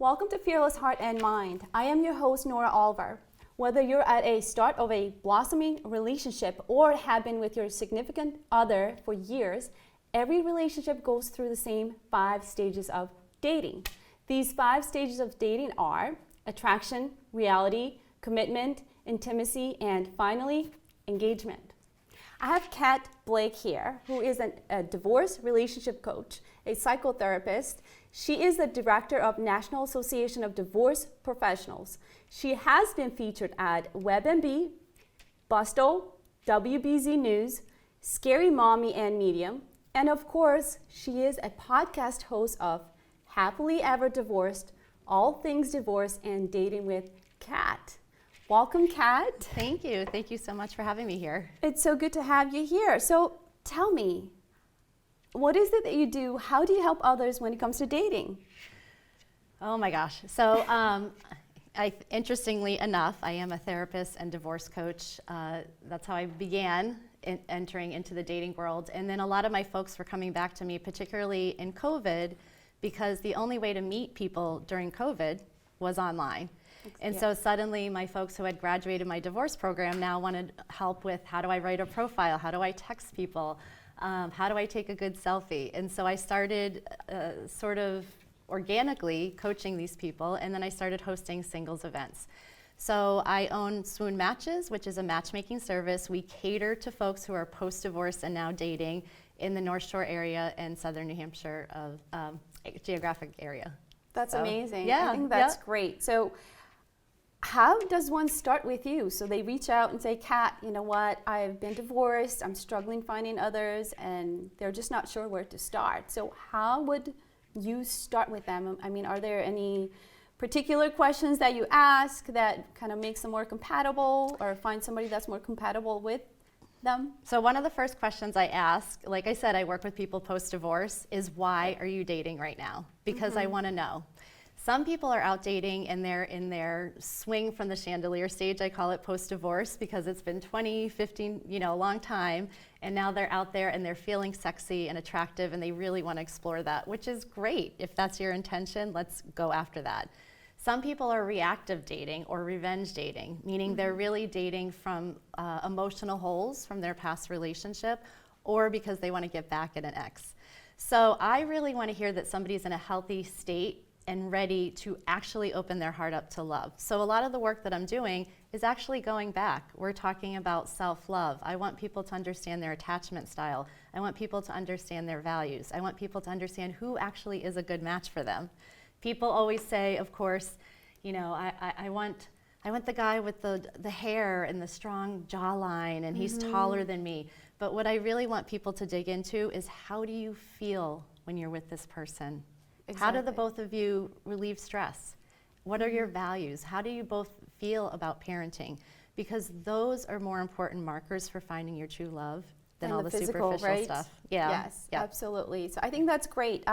Welcome to Fearless Heart and Mind. I am your host, Nora Alvar. Whether you're at a start of a blossoming relationship or have been with your significant other for years, every relationship goes through the same 5 stages of dating. These 5 stages of dating are attraction, reality, commitment, intimacy, and finally, engagement. I have Kat Blake here, who is a divorce relationship coach, a psychotherapist. She is the director of National Association of Divorce Professionals. She has been featured at WebMD, Bustle, WBZ News, Scary Mommy and Medium, and of course, she is a podcast host of Happily Ever Divorced, All Things Divorce and Dating with Kat. Welcome, Kat. Thank you. Thank you so much for having me here. It's so good to have you here. So tell me, what is it that you do? How do you help others when it comes to dating? Oh my gosh. So interestingly enough, I am a therapist and divorce coach. That's how I began entering into the dating world. And then a lot of my folks were coming back to me, particularly in COVID, because the only way to meet people during COVID was online. And so suddenly my folks who had graduated my divorce program now wanted help with how do I write a profile, how do I text people, how do I take a good selfie? And so I started sort of organically coaching these people, and then I started hosting singles events. So I own Swoon Matches, which is a matchmaking service. We cater to folks who are post-divorce and now dating in the North Shore area and Southern New Hampshire geographic area. That's amazing. Yeah, I think that's great. So how does one start with you? So they reach out and say, Kat, you know what, I've been divorced, I'm struggling finding others, and they're just not sure where to start. So how would you start with them? I mean, are there any particular questions that you ask that kind of makes them more compatible, or find somebody that's more compatible with them? So one of the first questions I ask, like I said, I work with people post-divorce, is why are you dating right now? Because I want to know. Some people are out dating and they're in their swing from the chandelier stage. I call it post-divorce because it's been 20, 15, a long time. And now they're out there and they're feeling sexy and attractive and they really want to explore that, which is great. If that's your intention, let's go after that. Some people are reactive dating or revenge dating, meaning they're really dating from emotional holes from their past relationship or because they want to get back at an ex. So I really want to hear that somebody's in a healthy state and ready to actually open their heart up to love. So a lot of the work that I'm doing is actually going back. We're talking about self-love. I want people to understand their attachment style. I want people to understand their values. I want people to understand who actually is a good match for them. People always say, of course, I want the guy with the hair and the strong jawline and he's taller than me. But what I really want people to dig into is, how do you feel when you're with this person? Exactly. How do the both of you relieve stress? What are your values? How do you both feel about parenting? Because those are more important markers for finding your true love than all the physical, superficial stuff. Yeah. Yes, absolutely. So I think that's great.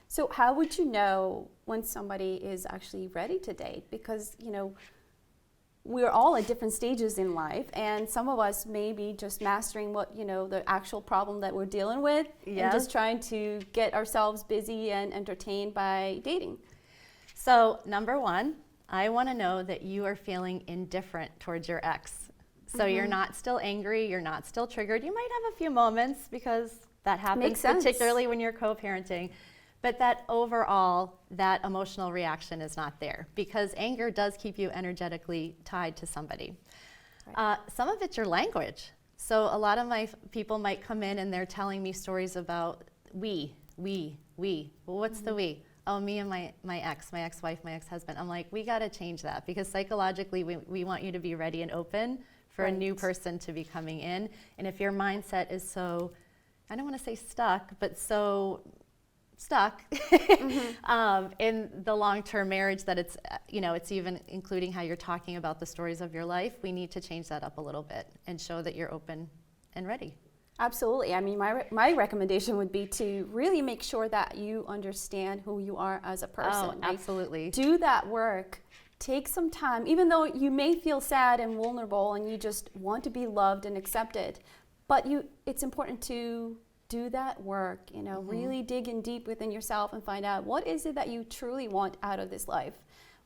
So how would you know when somebody is actually ready to date? Because, we're all at different stages in life, and some of us may be just mastering what, the actual problem that we're dealing with, and just trying to get ourselves busy and entertained by dating. So number one, I want to know that you are feeling indifferent towards your ex. So you're not still angry, you're not still triggered. You might have a few moments because that happens, particularly when you're co-parenting. But that overall, that emotional reaction is not there, because anger does keep you energetically tied to somebody. Right. Some of it's your language. So a lot of my people might come in and they're telling me stories about we. Well, what's the we? Oh, me and my ex-wife, my ex-husband. I'm like, we gotta change that, because psychologically we want you to be ready and open for a new person to be coming in. And if your mindset is so, I don't wanna say stuck, but so stuck in the long-term marriage that it's even including how you're talking about the stories of your life, we need to change that up a little bit and show that you're open and ready. Absolutely. I mean, my recommendation would be to really make sure that you understand who you are as a person. Oh, absolutely. Do that work. Take some time, even though you may feel sad and vulnerable and you just want to be loved and accepted, but it's important to do that work, really dig in deep within yourself and find out what is it that you truly want out of this life.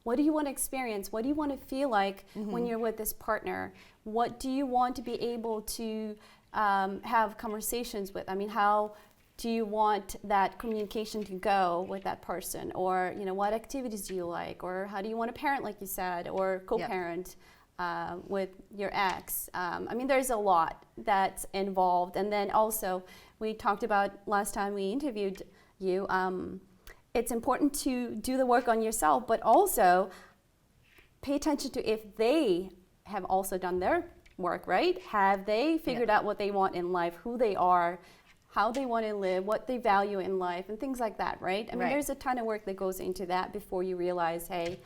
What do you want to experience? What do you want to feel like when you're with this partner? What do you want to be able to have conversations with? I mean, how do you want that communication to go with that person? Or, what activities do you like? Or how do you want to parent, like you said, or co-parent with your ex? I mean, there's a lot that's involved. And then also, we talked about last time we interviewed you, it's important to do the work on yourself, but also pay attention to if they have also done their work, right? Have they figured out what they want in life, who they are, how they want to live, what they value in life, and things like that, right? I mean, there's a ton of work that goes into that before you realize, hey,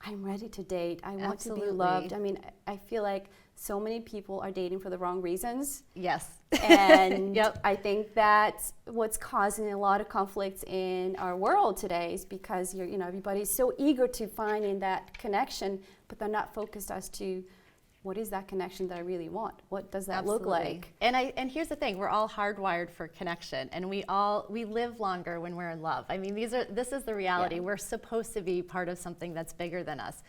I'm ready to date. I want to be loved. I mean, I feel like so many people are dating for the wrong reasons. Yes. And I think that's what's causing a lot of conflicts in our world today, is because everybody's so eager to find in that connection, but they're not focused as to what is that connection that I really want? What does that look like? And here's the thing, we're all hardwired for connection, and we live longer when we're in love. I mean, this is the reality. Yeah. We're supposed to be part of something that's bigger than us.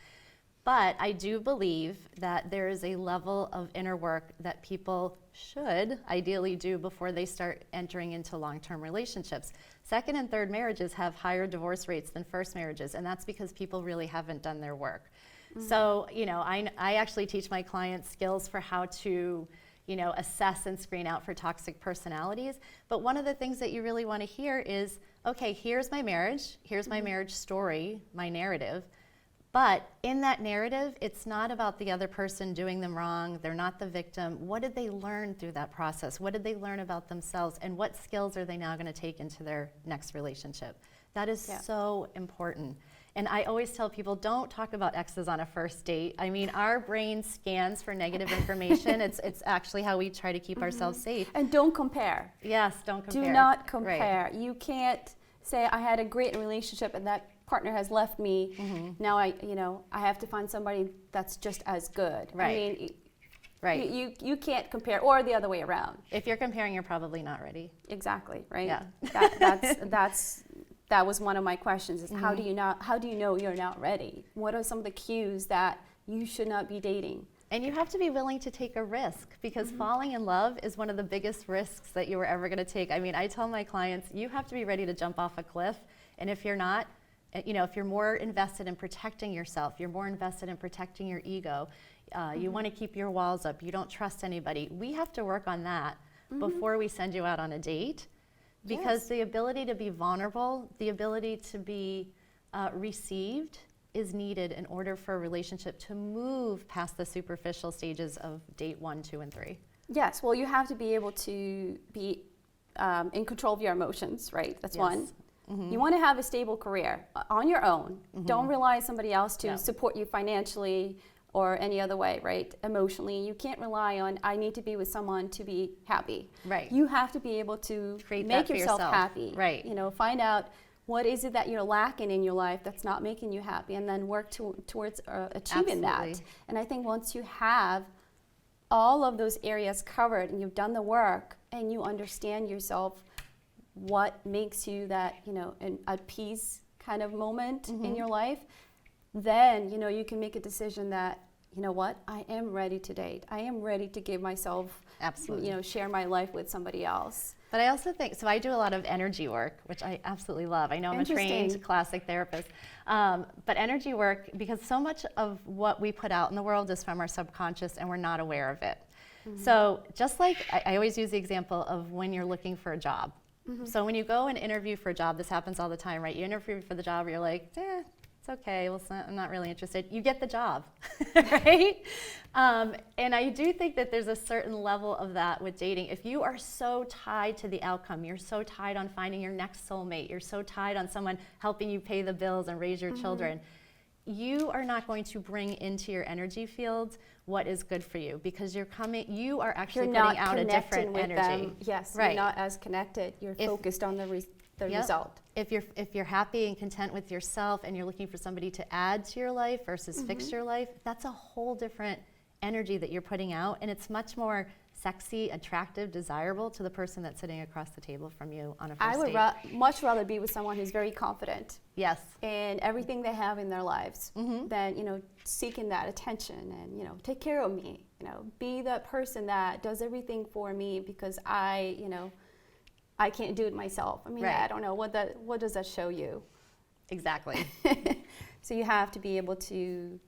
But I do believe that there is a level of inner work that people should ideally do before they start entering into long-term relationships. Second and third marriages have higher divorce rates than first marriages, and that's because people really haven't done their work. Mm-hmm. So, I actually teach my clients skills for how to, assess and screen out for toxic personalities. But one of the things that you really want to hear is, okay, here's my marriage, here's my marriage story, my narrative. But in that narrative, it's not about the other person doing them wrong. They're not the victim. What did they learn through that process? What did they learn about themselves? And what skills are they now going to take into their next relationship? That is so important. And I always tell people, don't talk about exes on a first date. I mean, our brain scans for negative information. It's actually how we try to keep ourselves safe. And don't compare. Yes, don't compare. Do not compare. Right. You can't say, I had a great relationship and that partner has left me. Mm-hmm. Now I have to find somebody that's just as good. Right. I mean, you can't compare, or the other way around. If you're comparing, you're probably not ready. Exactly. Right. Yeah. That was one of my questions: is how do you know you're not ready? What are some of the cues that you should not be dating? And you have to be willing to take a risk, because falling in love is one of the biggest risks that you are ever going to take. I mean, I tell my clients, you have to be ready to jump off a cliff, and if you're not, if you're more invested in protecting yourself, you're more invested in protecting your ego, you want to keep your walls up, you don't trust anybody, we have to work on that before we send you out on a date. Because the ability to be vulnerable, the ability to be received is needed in order for a relationship to move past the superficial stages of date 1, 2, and 3. Yes, well, you have to be able to be in control of your emotions, right? That's one. Mm-hmm. You want to have a stable career on your own. Mm-hmm. Don't rely on somebody else to support you financially or any other way, right? Emotionally, you can't rely on, I need to be with someone to be happy. Right. You have to be able to make yourself happy. Right. Find out what is it that you're lacking in your life that's not making you happy, and then work towards achieving that. And I think once you have all of those areas covered and you've done the work and you understand yourself, what makes you that, a peace kind of moment in your life, then, you can make a decision that, I am ready to date. I am ready to give myself, share my life with somebody else. But I also think, so I do a lot of energy work, which I absolutely love. I know I'm a trained classic therapist. But energy work, because so much of what we put out in the world is from our subconscious and we're not aware of it. Mm-hmm. So just like, I always use the example of when you're looking for a job. Mm-hmm. So when you go and interview for a job, this happens all the time, right? You interview for the job, you're like, it's okay, well, I'm not really interested. You get the job, right? And I do think that there's a certain level of that with dating. If you are so tied to the outcome, you're so tied on finding your next soulmate, you're so tied on someone helping you pay the bills and raise your children, you are not going to bring into your energy field what is good for you, because you are actually putting out a different energy. Them. Yes, right. You're not as connected. You're focused on the result. If you're happy and content with yourself and you're looking for somebody to add to your life versus fix your life, that's a whole different energy that you're putting out, and it's much more sexy, attractive, desirable to the person that's sitting across the table from you on a first I would date. much rather be with someone who's very confident Yes. in everything they have in their lives than, you know, seeking that attention and, you know, take care of me, you know, be that person that does everything for me because I, you know, I can't do it myself. I mean, Right. I don't know, what does that show you? Exactly. So you have to be able to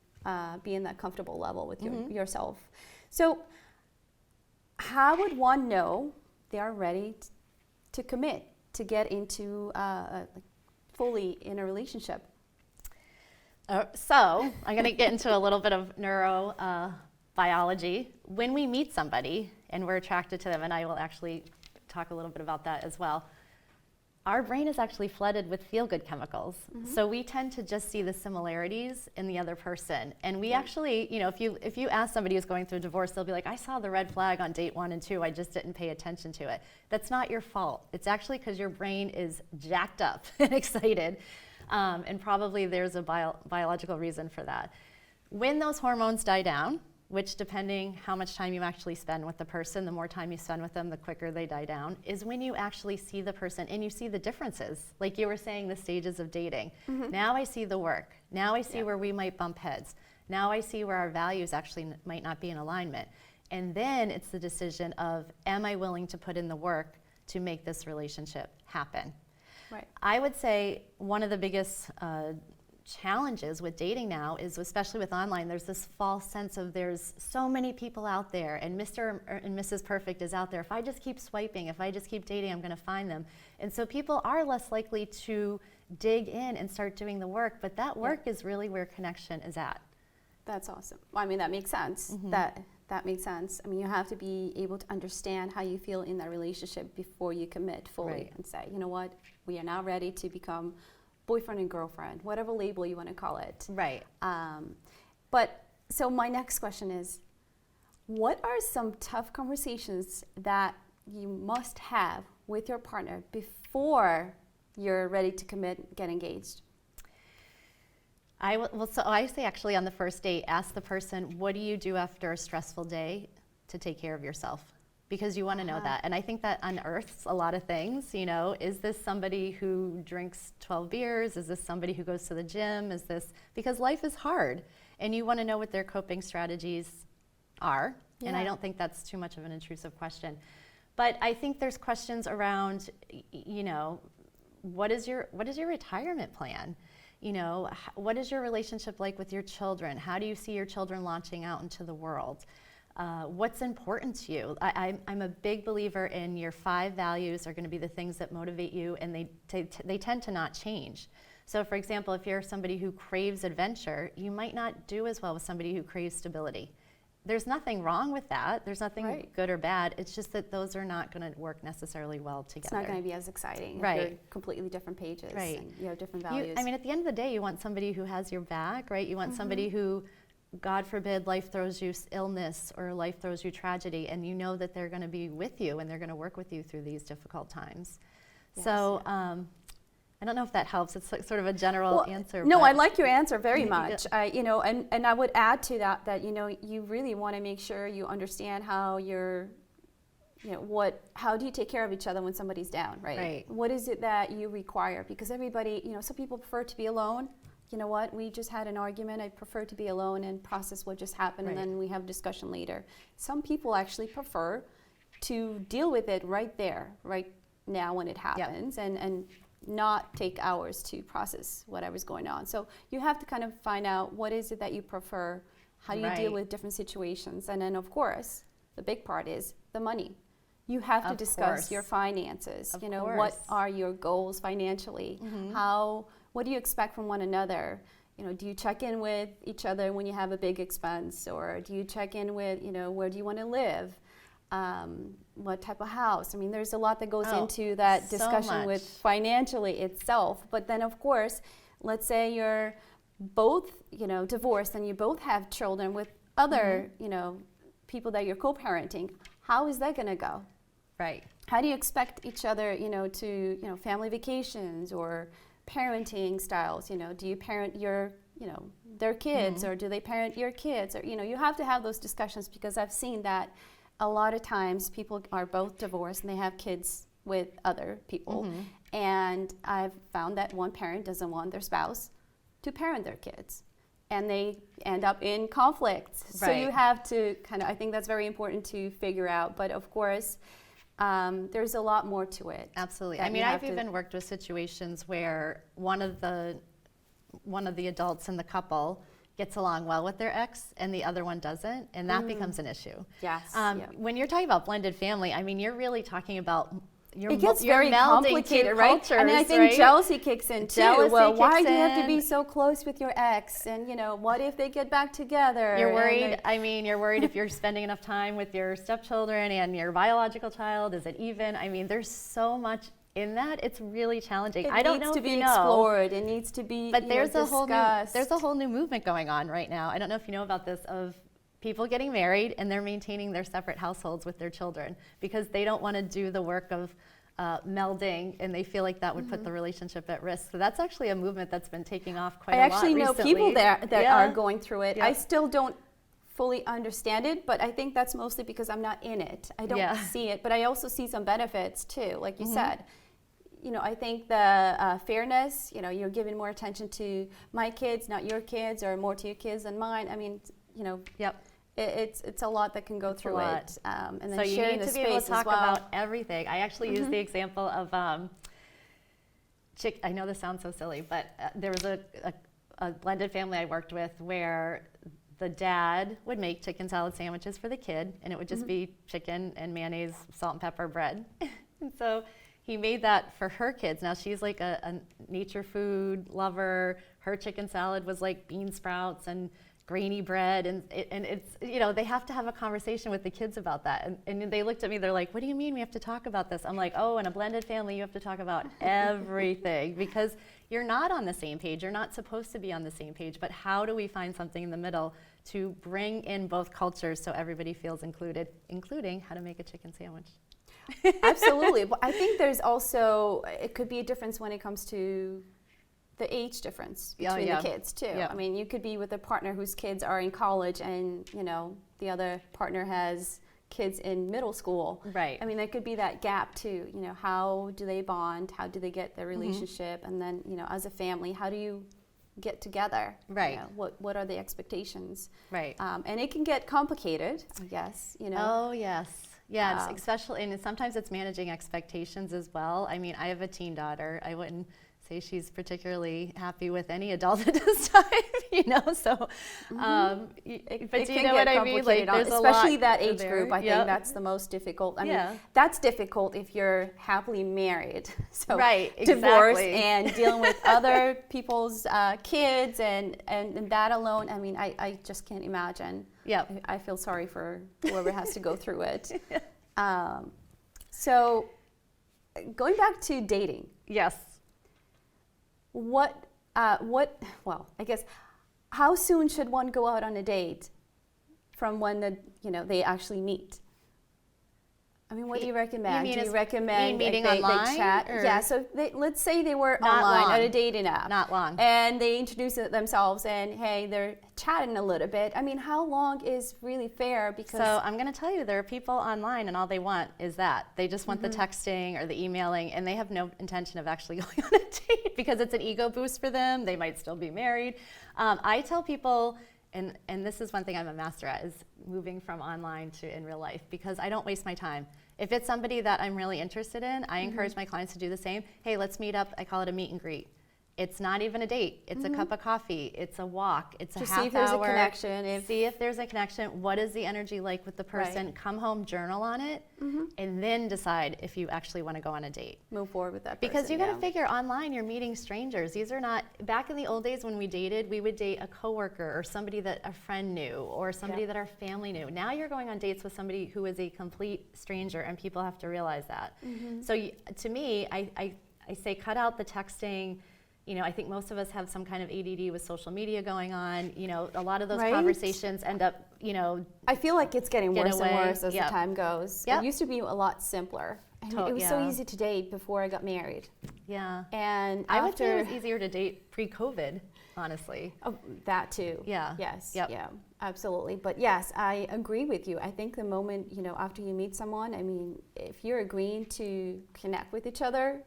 be in that comfortable level with yourself. So how would one know they are ready to commit, to get into fully in a relationship? So I'm going to get into a little bit of neurobiology. When we meet somebody and we're attracted to them, and I will actually talk a little bit about that as well, our brain is actually flooded with feel-good chemicals. So we tend to just see the similarities in the other person. And we actually, you know, if you ask somebody who's going through a divorce, they'll be like, I saw the red flag on date 1 and 2, I just didn't pay attention to it. That's not your fault. It's actually because your brain is jacked up and excited. And probably there's a biological reason for that. When those hormones die down, which depending how much time you actually spend with the person, the more time you spend with them, the quicker they die down, is when you actually see the person and you see the differences. Like you were saying, the stages of dating. Now I see the work. Now I see where we might bump heads. Now I see where our values actually might not be in alignment. And then it's the decision of, am I willing to put in the work to make this relationship happen? Right. I would say one of the biggest challenges with dating now is, especially with online, there's this false sense of there's so many people out there and Mr. and Mrs. Perfect is out there. If I just keep swiping, if I just keep dating, I'm going to find them. And so people are less likely to dig in and start doing the work, but that work is really where connection is at. That's awesome. I mean, that makes sense. That makes sense. I mean, you have to be able to understand how you feel in that relationship before you commit fully Right. and say, you know what, we are now ready to become boyfriend and girlfriend, whatever label you want to call it. Right. But so my next question is, what are some tough conversations that you must have with your partner before you're ready to commit, get engaged? So I say actually on the first date, ask the person, what do you do after a stressful day to take care of yourself? Because you want to know that. And I think that unearths a lot of things, you know. Is this somebody who drinks 12 beers? Is this somebody who goes to the gym? Is this, because life is hard and you want to know what their coping strategies are. And I Yeah. don't think that's too much of an intrusive question. But I think there's questions around, you know, what is your retirement plan? You know, what is your relationship like with your children? How do you see your children launching out into the world? What's important to you? I'm a big believer in your 5 values are going to be the things that motivate you, and they tend to not change. So for example, if you're somebody who craves adventure, you might not do as well with somebody who craves stability. There's nothing wrong with that. There's nothing Right. good or bad. It's just that those are not going to work necessarily well together. It's not going to be as exciting if Right. you're completely different pages Right. and you have different You- values. I mean, at the end of the day, you want somebody who has your back, right? You want somebody who, God forbid, life throws you illness or life throws you tragedy, and you know that they're going to be with you and they're going to work with you through these difficult times. Yes. So I don't know if that helps. It's like sort of a general Well, answer. No, but- I like your answer very Yeah. much. You know, and I would add to that, you know, you really want to make sure you understand how you're, you know, how do you take care of each other when somebody's down, right? Right. What is it that you require? Because everybody, you know, some people prefer to be alone. You know what, we just had an argument, I prefer to be alone and process what just happened, and Right. then we have discussion later. Some people actually prefer to deal with it right there, right now when it happens, and not take hours to process whatever's going on. So you have to kind of find out what is it that you prefer, how do you deal Right. with different situations, and then of course, the big part is the money. You have to Of discuss course. your finances. Of You know, what course. are your goals financially? What do you expect from one another? You know, do you check in with each other when you have a big expense, or do you check in with, you know, where do you want to live? What type of house? I mean, there's a lot that goes Oh, into that so discussion with much. financially itself. But then, of course, let's say you're both, you know, divorced and you both have children with other, you know, people that you're co-parenting. How is that going to go? Right. How do you expect each other, you know, to, you know, family vacations or parenting styles? You know, do you parent your, you know, their kids, or do they parent your kids? Or, you know, you have to have those discussions, because I've seen that a lot of times people are both divorced and they have kids with other people. And I've found that one parent doesn't want their spouse to parent their kids. And they end up in conflicts. So you Right. have to kind of, I think that's very important to figure out. But of course, there's a lot more to it. Absolutely. that I you mean, have I've to- even worked with situations where one of the adults in the couple gets along well with their ex and the other one doesn't, and that becomes an issue. Yes. When you're talking about blended family, I mean, you're really talking about It gets you're very melding two complicated, right? cultures, And I think right? jealousy kicks in too. Jealousy Well, why kicks do you have to be in. so close with your ex? And what if they get back together? You're And worried. I mean, you're worried if you're spending enough time with your stepchildren and your biological child. Is it even? I mean, there's so much in that. It's really challenging. It I don't needs know to if be you know, explored. It needs to be, but there's a discussed. whole new movement going on right now. I don't know if you know about this, of people getting married and they're maintaining their separate households with their children because they don't want to do the work of melding, and they feel like that would put the relationship at risk. So that's actually a movement that's been taking off quite I a lot actually know recently. people that Yeah. are going through it. Yeah. I still don't fully understand it, but I think that's mostly because I'm not in it. I don't Yeah. see it, but I also see some benefits too, like you said. I think the fairness, you're giving more attention to my kids, not your kids, or more to your kids than mine. I mean, Yep. it's a lot that can go through lot. it. And then So you sharing need the to be able to space as talk well. about everything. I actually use the example of I know this sounds so silly, but there was a blended family I worked with where the dad would make chicken salad sandwiches for the kid, and it would just be chicken and mayonnaise, salt and pepper bread. And so he made that for her kids. Now she's like a nature food lover. Her chicken salad was like bean sprouts and grainy bread, and it's they have to have a conversation with the kids about that, and they looked at me, they're like, what do you mean we have to talk about this? I'm like, oh, in a blended family you have to talk about everything because you're not on the same page, you're not supposed to be on the same page, but how do we find something in the middle to bring in both cultures so everybody feels included, including how to make a chicken sandwich? Absolutely. But I think there's also, it could be a difference when it comes to the age difference between yeah. the kids too. Yeah. I mean, you could be with a partner whose kids are in college and, the other partner has kids in middle school. Right. I mean, there could be that gap too. How do they bond? How do they get their relationship? And then, as a family, how do you get together? Right. What are the expectations? Right. And it can get complicated, I guess, Oh, yes. Yeah, Um, especially, and sometimes it's managing expectations as well. I mean, I have a teen daughter. I wouldn't say she's particularly happy with any adult at this time, so, but It do you can know get what I mean? Like, complicated, there's a especially lot that age there. group. I Yep. think that's the most difficult. I mean, Yeah. that's difficult if you're happily married. So Right, divorce exactly. and dealing with other people's kids and that alone. I mean, I just can't imagine. Yep. I feel sorry for whoever has to go through it. So going back to dating. Yes. Well, I guess, how soon should one go out on a date from when they actually meet? I mean, what do you recommend? mean Do you as- recommend meeting they online, chat? or- Yeah, so let's say they were Not online long. at a dating app. Not long. And they introduce themselves and, hey, they're chatting a little bit. I mean, how long is really fair? Because So I'm going to tell you, there are people online and all they want is that. They just want the texting or the emailing, and they have no intention of actually going on a date because it's an ego boost for them. They might still be married. I tell people, and this is one thing I'm a master at, is moving from online to in real life, because I don't waste my time. If it's somebody that I'm really interested in, I encourage my clients to do the same. Hey, let's meet up. I call it a meet and greet. It's not even a date. It's a cup of coffee. It's a walk. It's a Just half hour. see if there's a connection. See if there's a connection. What is the energy like with the person? Right. Come home, journal on it, and then decide if you actually want to go on a date. move forward with that Because person, you got to yeah. figure online, you're meeting strangers. These are not, back in the old days when we dated, we would date a coworker or somebody that a friend knew or somebody Yeah. that our family knew. Now you're going on dates with somebody who is a complete stranger, and people have to realize that. So to me, I say cut out the texting. I think most of us have some kind of ADD with social media going on. A lot of those Right? conversations end up, I feel like it's getting Get worse and away. worse as Yep. the time goes. Yep. It used to be a lot simpler. And it was so yeah. easy to date before I got married. yeah. And I would say it after was easier to date pre-COVID, honestly. that too. Yeah. Yes. Yep. Yeah. Absolutely. But yes, I agree with you. I think the moment, after you meet someone, I mean, if you're agreeing to connect with each other,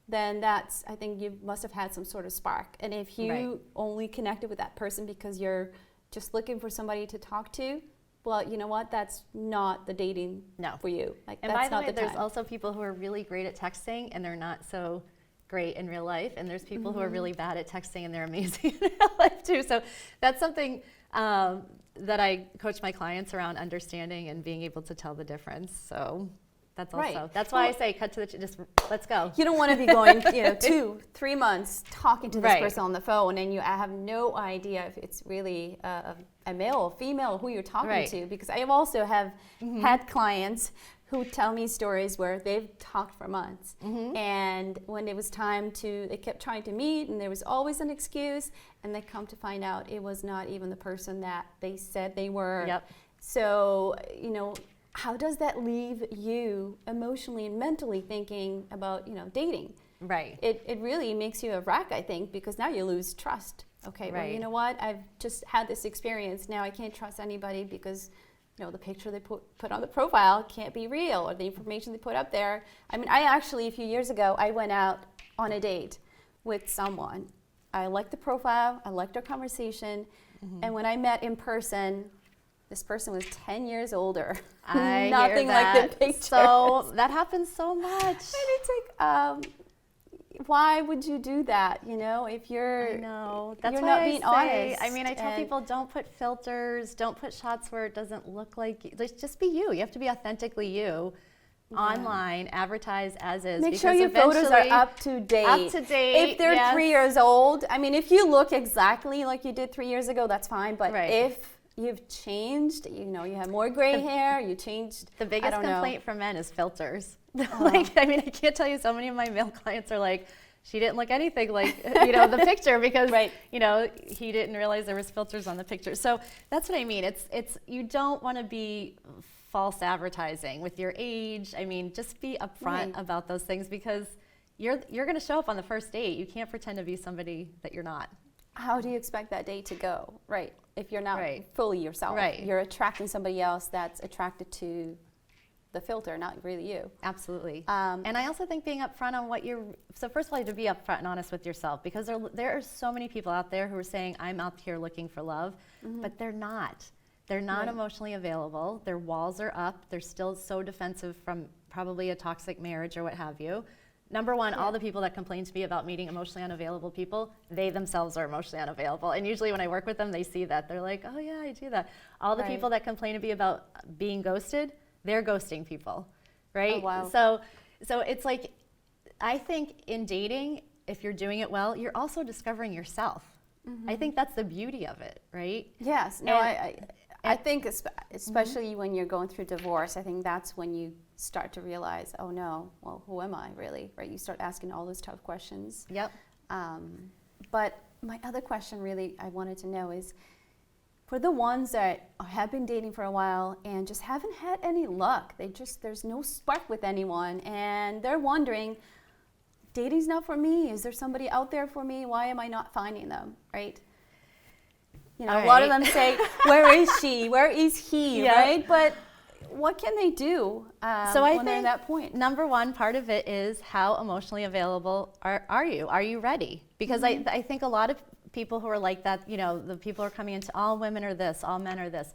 then I think you must have had some sort of spark. And if you Right. only connected with that person because you're just looking for somebody to talk to, well, you know what? That's not the dating No. for you. Like, And that's by the not way, the there's time. also people who are really great at texting and they're not so great in real life. And there's people who are really bad at texting and they're amazing in real life too. So that's something that I coach my clients around, understanding and being able to tell the difference. So that's also, Right. that's why I say cut to the, just let's go. You don't want to be going, 2-3 months talking to this Right. person on the phone, and you have no idea if it's really a male or female who you're talking Right. to. Because I also have had clients who tell me stories where they've talked for months, and when it was time they kept trying to meet, and there was always an excuse, and they come to find out it was not even the person that they said they were. Yep. So, how does that leave you emotionally and mentally thinking about, dating? Right. It really makes you a wreck, I think, because now you lose trust. Okay, well, you Right. know what? I've just had this experience. Now I can't trust anybody because, the picture they put on the profile can't be real, or the information they put up there. I mean, I actually, a few years ago, I went out on a date with someone. I liked the profile, I liked our conversation, and when I met in person, this person was 10 years older. I Nothing hear like that. the pictures. So that happens so much. And it's like, why would you do that? If you're, I know. That's you're why not I being say, honest. I mean, I tell and- people don't put filters, don't put shots where it doesn't look like you. Like, just be you. You have to be authentically you online, advertise as is. Make sure because your photos are eventually- up to date. Up to date, If they're yes. 3 years old, I mean, if you look exactly like you did 3 years ago, that's fine. But Right. if you've changed, you have more gray hair, you changed. The I biggest don't know. complaint from men is filters. Like, I mean, I can't tell you, so many of my male clients are like, she didn't look anything like, the picture because, Right. he didn't realize there was filters on the picture. So that's what I mean. It's you don't want to be false advertising with your age. I mean, just be upfront Right. about those things because you're going to show up on the first date. You can't pretend to be somebody that you're not. How do you expect that date to go? Right. If you're not Right. fully yourself. Right. You're attracting somebody else that's attracted to the filter, not really you. Absolutely. Um, And I also think being upfront on what so first of all, you have to be upfront and honest with yourself because there are so many people out there who are saying, I'm out here looking for love, but they're not. They're not Right. emotionally available. Their walls are up. They're still so defensive from probably a toxic marriage or what have you. Number one, all the people that complain to me about meeting emotionally unavailable people, they themselves are emotionally unavailable. And usually when I work with them, they see that. They're like, oh yeah, I do that. All the Right. people that complain to me about being ghosted, they're ghosting people, right? Oh, wow. So it's like, I think in dating, if you're doing it well, you're also discovering yourself. I think that's the beauty of it, right? Yes. No, I think especially Mm-hmm. when you're going through divorce, I think that's when you start to realize, oh no, well, who am I really? Right? You start asking all those tough questions. Yep. But my other question really I wanted to know is, for the ones that have been dating for a while and just haven't had any luck, there's no spark with anyone, and they're wondering, dating's not for me. Is there somebody out there for me? Why am I not finding them? Right? All A lot of right. them say, where is she? Where is he? Yeah. Right? But what can they do So I when they're at think that point? number one part of it is how emotionally available are you? Are you ready? Because I think a lot of people who are like that, the people who are coming into all women are this, all men are this,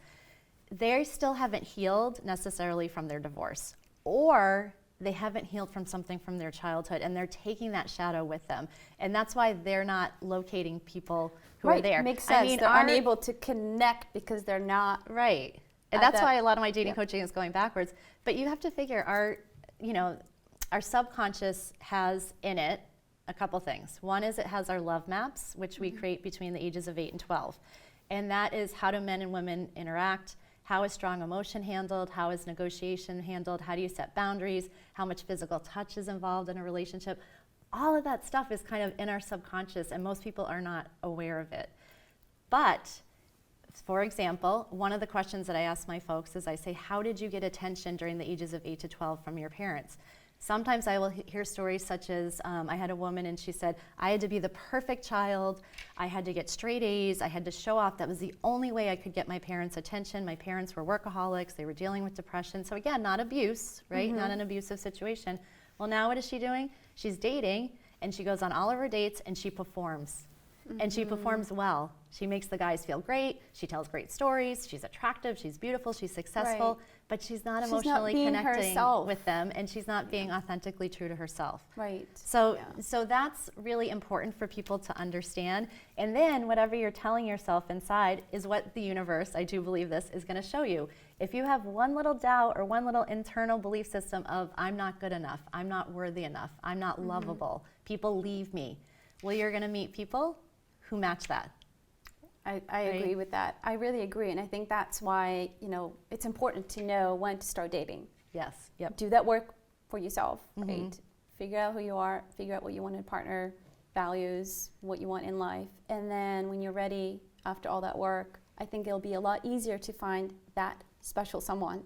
they still haven't healed necessarily from their divorce, or they haven't healed from something from their childhood, and they're taking that shadow with them. And that's why they're not locating people who are there. Makes sense. I mean, they're unable to connect because they're not. Right. And At that's that- why a lot of my dating coaching is going backwards. But you have to figure our subconscious has in it a couple things. One is it has our love maps, which we create between the ages of 8 and 12. And that is how do men and women interact? How is strong emotion handled? How is negotiation handled? How do you set boundaries? How much physical touch is involved in a relationship? All of that stuff is kind of in our subconscious, and most people are not aware of it. But, for example, one of the questions that I ask my folks is I say, how did you get attention during the ages of 8 to 12 from your parents? Sometimes I will hear stories such as I had a woman and she said, I had to be the perfect child. I had to get straight A's. I had to show off. That was the only way I could get my parents' attention. My parents were workaholics. They were dealing with depression. So again, not abuse, right? Not an abusive situation. Well, now what is she doing? She's dating and she goes on all of her dates and she performs. And she performs well. She makes the guys feel great. She tells great stories. She's attractive. She's beautiful. She's successful. Right. But she's not She's not emotionally being connecting herself. with them, and she's not being authentically true to herself. Right. So, Yeah. so that's really important for people to understand. And then whatever you're telling yourself inside is what the universe, I do believe this, is going to show you. If you have one little doubt or one little internal belief system of, I'm not good enough, I'm not worthy enough, I'm not lovable, people leave me, well, you're going to meet people who match that. I Right? agree with that. I really agree. And I think that's why, it's important to know when to start dating. Yes. Yep. Do that work for yourself, right? Figure out who you are, figure out what you want in a partner, values, what you want in life. And then when you're ready, after all that work, I think it'll be a lot easier to find that special someone.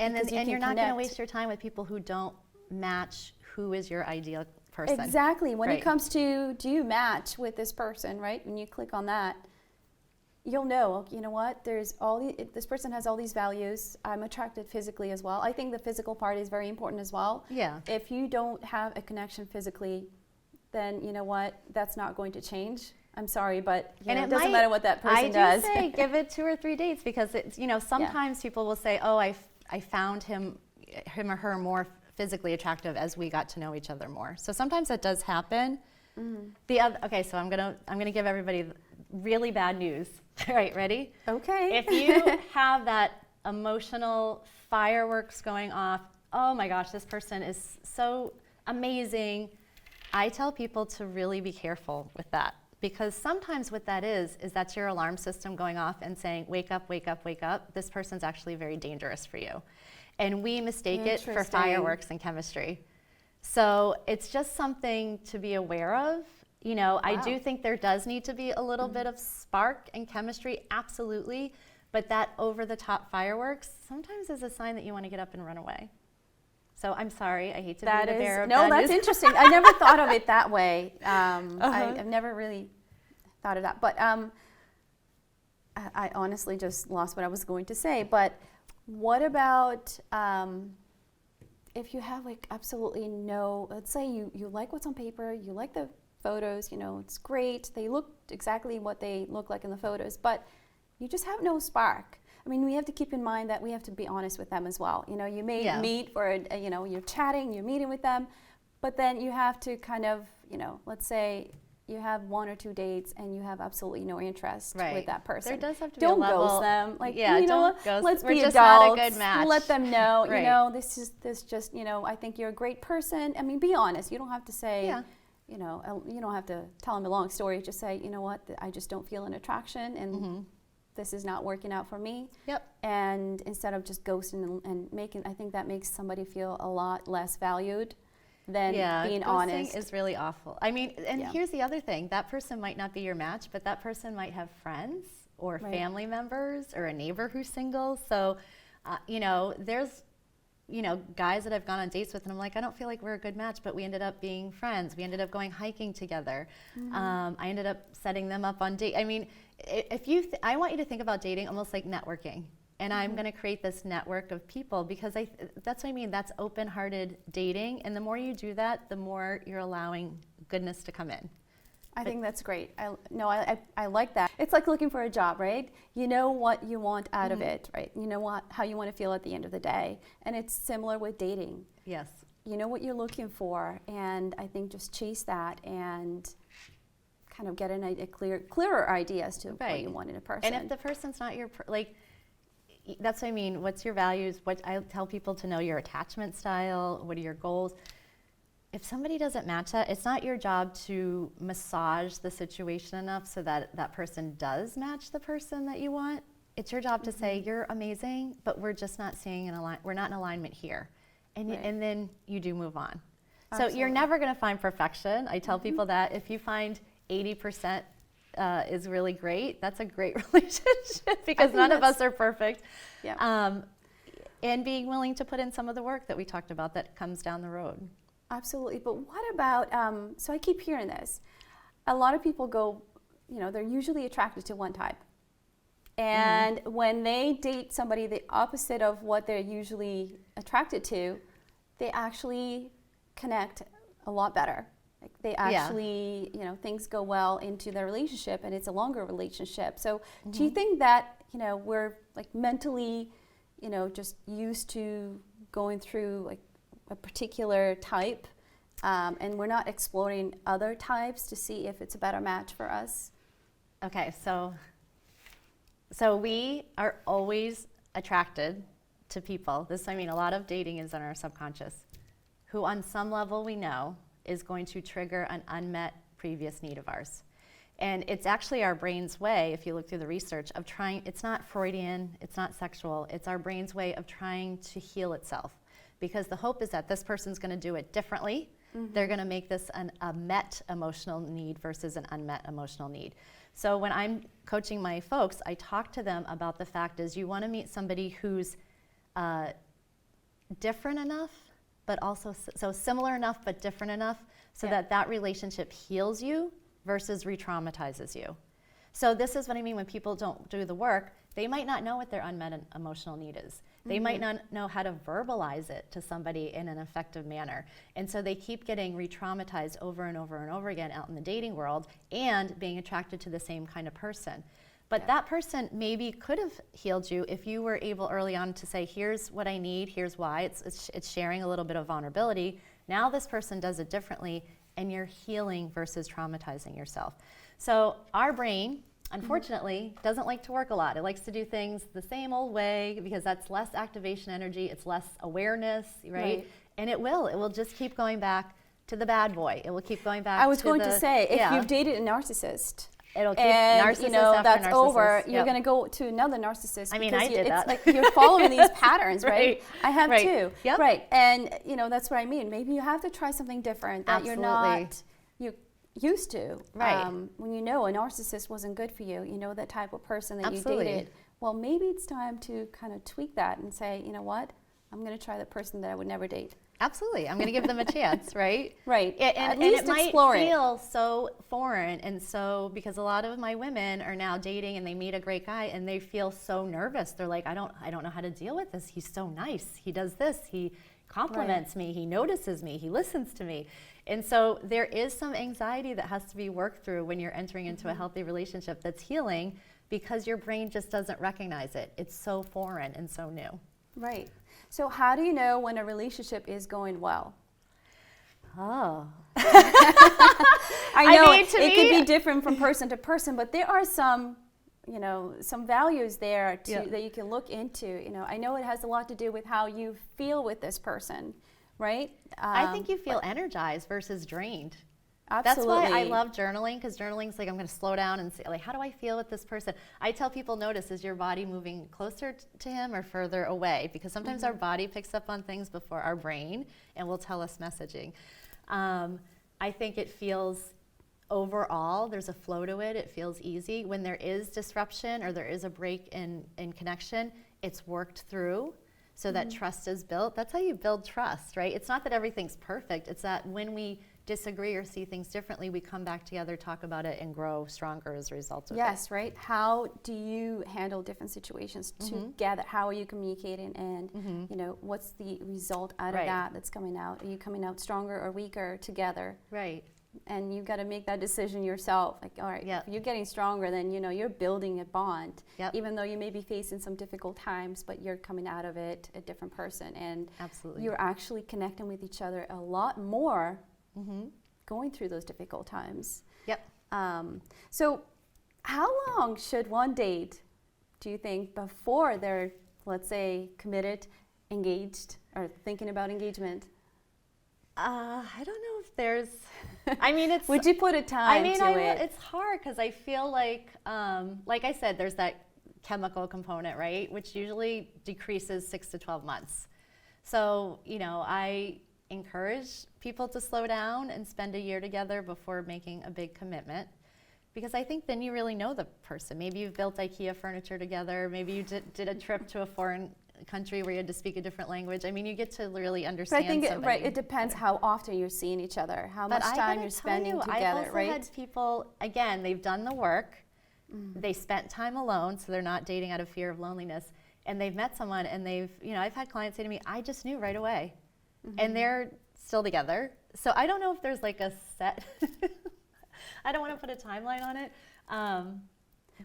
And because you can you're not going to connect. waste your time with people who don't match who is your ideal person. Exactly. When Right. it comes to, do you match with this person, right? When you click on that, you'll know, you know what, this person has all these values. I'm attracted physically as well. I think the physical part is very important as well. Yeah. If you don't have a connection physically, then you know what, that's not going to change. I'm sorry, but it doesn't matter what that person does. I do say give it 2 or 3 dates because it's, sometimes people will say, oh, I found him or her more physically attractive as we got to know each other more. So sometimes that does happen. Okay, so I'm gonna give everybody really bad news. All right, ready? Okay. If you have that emotional fireworks going off, oh my gosh, this person is so amazing, I tell people to really be careful with that. Because sometimes what that is that's your alarm system going off and saying, wake up, wake up, wake up. This person's actually very dangerous for you. And we mistake it for Interesting. fireworks and chemistry. So it's just something to be aware of. I do think there does need to be a little bit of spark and chemistry, absolutely. But that over-the-top fireworks sometimes is a sign that you want to get up and run away. So I'm sorry, I hate to be the bearer of bad that's news. interesting. I never thought of it that way. I've never really thought of that. But I honestly just lost what I was going to say. But what about if you have absolutely no, let's say you like what's on paper, you like the photos, it's great. They look exactly what they look like in the photos, but you just have no spark. I mean, we have to keep in mind that we have to be honest with them as well. You may meet for, you're chatting, you're meeting with them, but then you have to kind of, let's say you have 1 or 2 dates and you have absolutely no interest with that person. There does have to be don't a level. ghost them. Don't ghost. Let's We're be just adults. not a good match. Let them know, Right. this just, I think you're a great person. I mean, be honest. You don't have to say, Yeah. you don't have to tell them a long story. Just say, you know what, I just don't feel an attraction and this is not working out for me. Yep. And instead of just ghosting and making, I think that makes somebody feel a lot less valued than being honest. Is really awful. I mean, and Yeah. here's the other thing. That person might not be your match, but that person might have friends or Right. family members or a neighbor who's single. So, there's, guys that I've gone on dates with and I'm like, I don't feel like we're a good match, but we ended up being friends. We ended up going hiking together. I ended up setting them up on date. I mean, I want you to think about dating almost like networking. And I'm going to create this network of people because that's what I mean. That's open-hearted dating. And the more you do that, the more you're allowing goodness to come in. I think that's great. I like that. It's like looking for a job, right? You know what you want out of it, right? You know how you want to feel at the end of the day. And it's similar with dating. Yes. You know what you're looking for, and I think just chase that and kind of get a clearer idea as to what you want in a person. And if the person's not your, that's what I mean. What's your values? What I tell people to know your attachment style. What are your goals? If somebody doesn't match that, it's not your job to massage the situation enough so that that person does match the person that you want. It's your job to say, you're amazing, but we're just not seeing we're not in alignment here. And then you do move on. Absolutely. So you're never going to find perfection. I tell people that if you find 80% is really great, that's a great relationship because none of us are perfect. Yeah. And being willing to put in some of the work that we talked about that comes down the road. Absolutely. But what about, so I keep hearing this. A lot of people go, they're usually attracted to one type. And when they date somebody the opposite of what they're usually attracted to, they actually connect a lot better. Like they actually, things go well into their relationship, and it's a longer relationship. So do you think that, we're like mentally, just used to going through like a particular type, and we're not exploring other types to see if it's a better match for us? Okay, so we are always attracted to people. A lot of dating is in our subconscious, who on some level we know is going to trigger an unmet previous need of ours. And it's actually our brain's way, if you look through the research, of trying, it's not Freudian, it's not sexual, it's our brain's way of trying to heal itself. Because the hope is that this person's gonna do it differently. They're gonna make this a met emotional need versus an unmet emotional need. So when I'm coaching my folks, I talk to them about the fact is you wanna meet somebody who's different enough, but also so similar enough but different enough so that relationship heals you versus re-traumatizes you. So this is what I mean when people don't do the work. They might not know what their unmet emotional need is. They might not know how to verbalize it to somebody in an effective manner. And so they keep getting re-traumatized over and over and over again out in the dating world and being attracted to the same kind of person. But that person maybe could have healed you if you were able early on to say, here's what I need, here's why. It's sharing a little bit of vulnerability. Now this person does it differently, and you're healing versus traumatizing yourself. So our brain, unfortunately, doesn't like to work a lot. It likes to do things the same old way because that's less activation energy, it's less awareness, right? And it will just keep going back to the bad boy. It will keep going back to I was going to say, if yeah. you've dated a narcissist, It'll keep and narcissist after that's narcissist. over, you're Yep. going to go to another narcissist. I mean, because I did that. It's like you're following these patterns, right? Right. I have Right. too. Yep. Right. And that's what I mean. Maybe you have to try something different that Absolutely. you're not used to. Right. When a narcissist wasn't good for you, that type of person that Absolutely. you dated. Well, maybe it's time to kind of tweak that and say, you know what? I'm going to try the person that I would never date. Absolutely. I'm going to give them a chance, right? Right. And At least it might explore it. feel so foreign. And so, because a lot of my women are now dating and they meet a great guy and they feel so nervous. They're like, I don't know how to deal with this. He's so nice. He does this. He compliments me. He notices me. He listens to me. And so there is some anxiety that has to be worked through when you're entering into a healthy relationship that's healing because your brain just doesn't recognize it. It's so foreign and so new. Right. So how do you know when a relationship is going well? Oh. I know mean, to it me- could be different from person to person, but there are some, some values there that you can look into. I know it has a lot to do with how you feel with this person, right? I think you feel energized versus drained. Absolutely. That's why I love journaling, because journaling's like I'm going to slow down and see, like, how do I feel with this person? I tell people, notice, is your body moving closer to him or further away? Because sometimes our body picks up on things before our brain and will tell us messaging. I think it feels overall, there's a flow to it. It feels easy. When there is disruption or there is a break in connection, it's worked through so that trust is built. That's how you build trust, right? It's not that everything's perfect. It's that when we disagree or see things differently, we come back together, talk about it, and grow stronger as a result of it. Yes, right? How do you handle different situations together? How are you communicating? And, what's the result out of that that's coming out? Are you coming out stronger or weaker together? Right. And you've got to make that decision yourself. Like, all right, if you're getting stronger, then, you're building a bond. Yep. Even though you may be facing some difficult times, but you're coming out of it a different person. And Absolutely. you're actually connecting with each other a lot more going through those difficult times. Yep. So how long should one date, do you think, before they're, let's say, committed, engaged, or thinking about engagement? I don't know if there's, I mean, it's. Would you put a time to it? It's hard because I feel like I said, there's that chemical component, right? Which usually decreases 6 to 12 months. So, I encourage people to slow down and spend a year together before making a big commitment, because I think then you really know the person. Maybe you've built IKEA furniture together. Maybe you did a trip to a foreign country where you had to speak a different language. I mean, you get to really But understand I think somebody. it depends how often you're seeing each other, how much But I time gotta you're tell spending you, together, I've also right? had people, again, they've done the work, they spent time alone, so they're not dating out of fear of loneliness, and they've met someone, and they've, I've had clients say to me, I just knew right away, and they're still together. So I don't know if there's like a set, I don't want to put a timeline on it.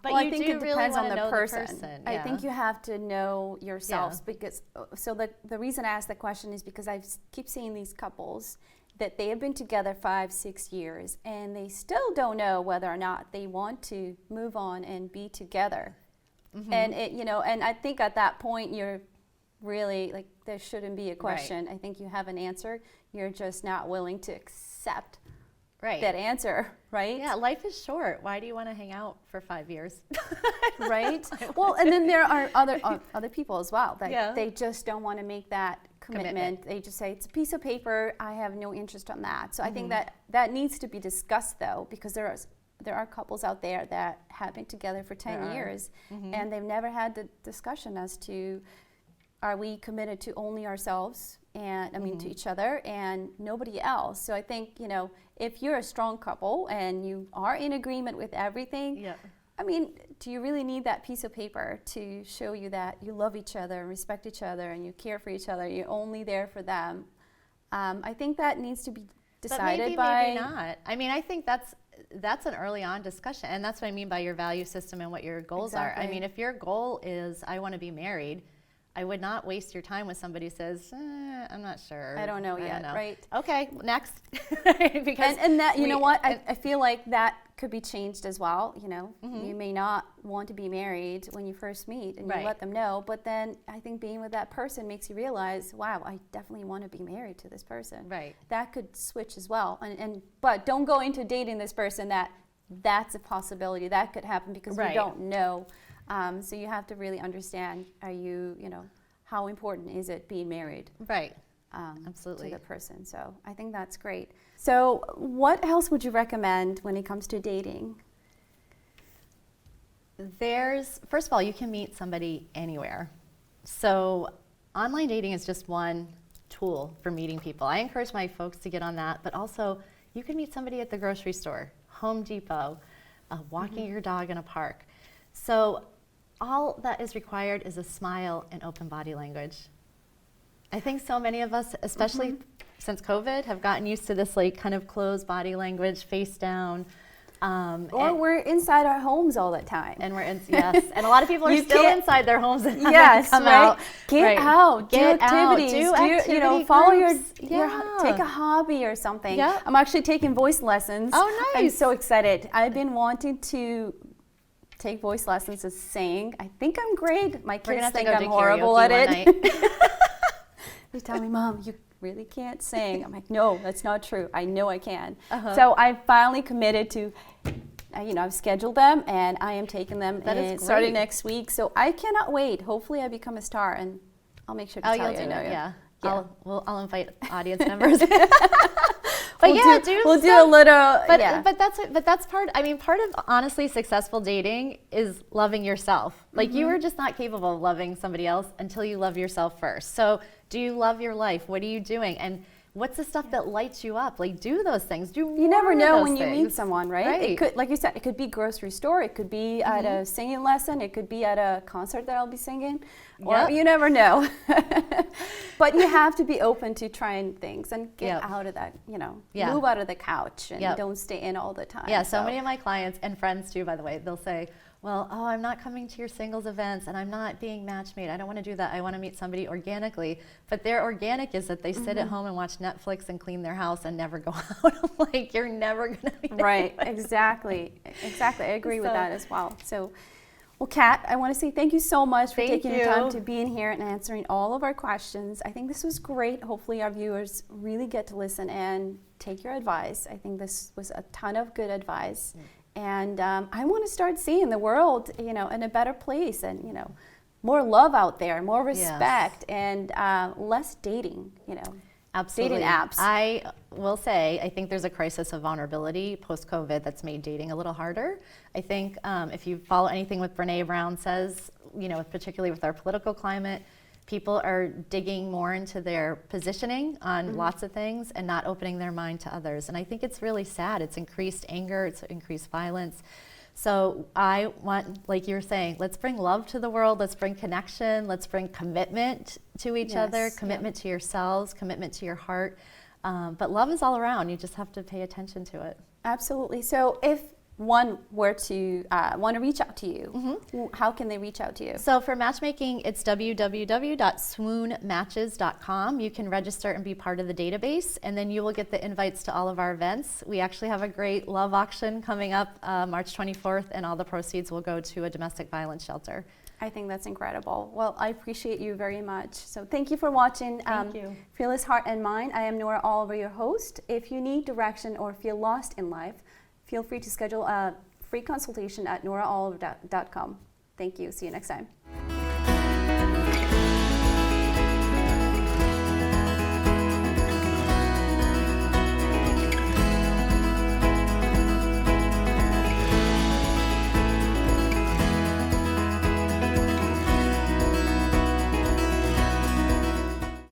But Well, you I think do it really depends on wanna the know person. I yeah. think you have to know yourselves because. So the reason I asked the question is because I keep seeing these couples that they have been together 5-6 years and they still don't know whether or not they want to move on and be together. And and I think at that point you're really like there shouldn't be a question. I think you have an answer. You're just not willing to accept that answer, right? Yeah, life is short. Why do you want to hang out for 5 years? Right? Well, and then there are other people as well that they just don't want to make that commitment. They just say it's a piece of paper. I have no interest on that. So I think that needs to be discussed though, because there are couples out there that have been together for 10 years and they've never had the discussion as to are we committed to only ourselves and to each other and nobody else. So I think, if you're a strong couple and you are in agreement with everything, do you really need that piece of paper to show you that you love each other and respect each other and you care for each other, you're only there for them? I think that needs to be decided maybe not. I think that's an early on discussion, and that's what I mean by your value system and what your goals are. If your goal is I want to be married, I would not waste your time with somebody who says, I'm not sure. I don't know yet, right? Okay, next. Because and that, you know what, I feel like that could be changed as well. You may not want to be married when you first meet and you let them know, but then I think being with that person makes you realize, wow, I definitely want to be married to this person. Right. That could switch as well. But don't go into dating this person that's a possibility. That could happen because you don't know. So you have to really understand, how important is it being married? Right. Absolutely. To the person. So I think that's great. So what else would you recommend when it comes to dating? First of all, you can meet somebody anywhere. So online dating is just one tool for meeting people. I encourage my folks to get on that, but also you can meet somebody at the grocery store, Home Depot, walking your dog in a park. So all that is required is a smile and open body language. I think so many of us, especially since COVID, have gotten used to this kind of closed body language, face down. Or we're inside our homes all the time. And yes. And a lot of people are still inside their homes and come right? out. Get out, Get do activities, do activity follow groups. take a hobby or something. Yeah. I'm actually taking voice lessons. Oh, nice. I'm so excited. I've been wanting to take voice lessons as sing. I think I'm great. My kids think I'm horrible at it. They tell me, Mom, you really can't sing. I'm like, no, that's not true. I know I can. So I finally committed to, I've scheduled them and I am taking them starting next week. So I cannot wait. Hopefully I become a star and I'll make sure to tell you. Yeah. I'll invite audience members. We'll do a little. But that's part of honestly successful dating is loving yourself. Like you are just not capable of loving somebody else until you love yourself first. So do you love your life? What are you doing? And what's the stuff that lights you up? Like do those things. You never know when you meet someone, right? It could, like you said, it could be grocery store. It could be at a singing lesson. It could be at a concert that I'll be singing. Or you never know. But you have to be open to trying things and get out of that, move out of the couch and don't stay in all the time. Yeah, so many of my clients and friends too, by the way, they'll say, well, I'm not coming to your singles events and I'm not being match made. I don't want to do that. I want to meet somebody organically. But their organic is that they sit at home and watch Netflix and clean their house and never go out. I'm like, you're never going to meet Right, exactly. I agree with that as well. So, well, Kat, I want to say thank you so much for taking the time to be in here and answering all of our questions. I think this was great. Hopefully our viewers really get to listen and take your advice. I think this was a ton of good advice. And I want to start seeing the world, in a better place and, more love out there, more respect and less dating, Absolutely. dating apps. I will say, I think there's a crisis of vulnerability post-COVID that's made dating a little harder. I think if you follow anything what Brene Brown says, particularly with our political climate, People are digging more into their positioning on lots of things and not opening their mind to others. And I think it's really sad. It's increased anger, it's increased violence. So I want, like you were saying, let's bring love to the world, let's bring connection, let's bring commitment to each other, commitment to yourselves, commitment to your heart. But love is all around. You just have to pay attention to it. Absolutely. So if one were to want to reach out to you, how can they reach out to you? So for matchmaking, it's www.swoonmatches.com. You can register and be part of the database, and then you will get the invites to all of our events. We actually have a great love auction coming up March 24th, and all the proceeds will go to a domestic violence shelter. I think that's incredible. Well, I appreciate you very much. So thank you for watching Thank you. Fearless Heart and Mind. I am Nora Oliver, your host. If you need direction or feel lost in life, feel free to schedule a free consultation at noraoliver.com. Thank you. See you next time.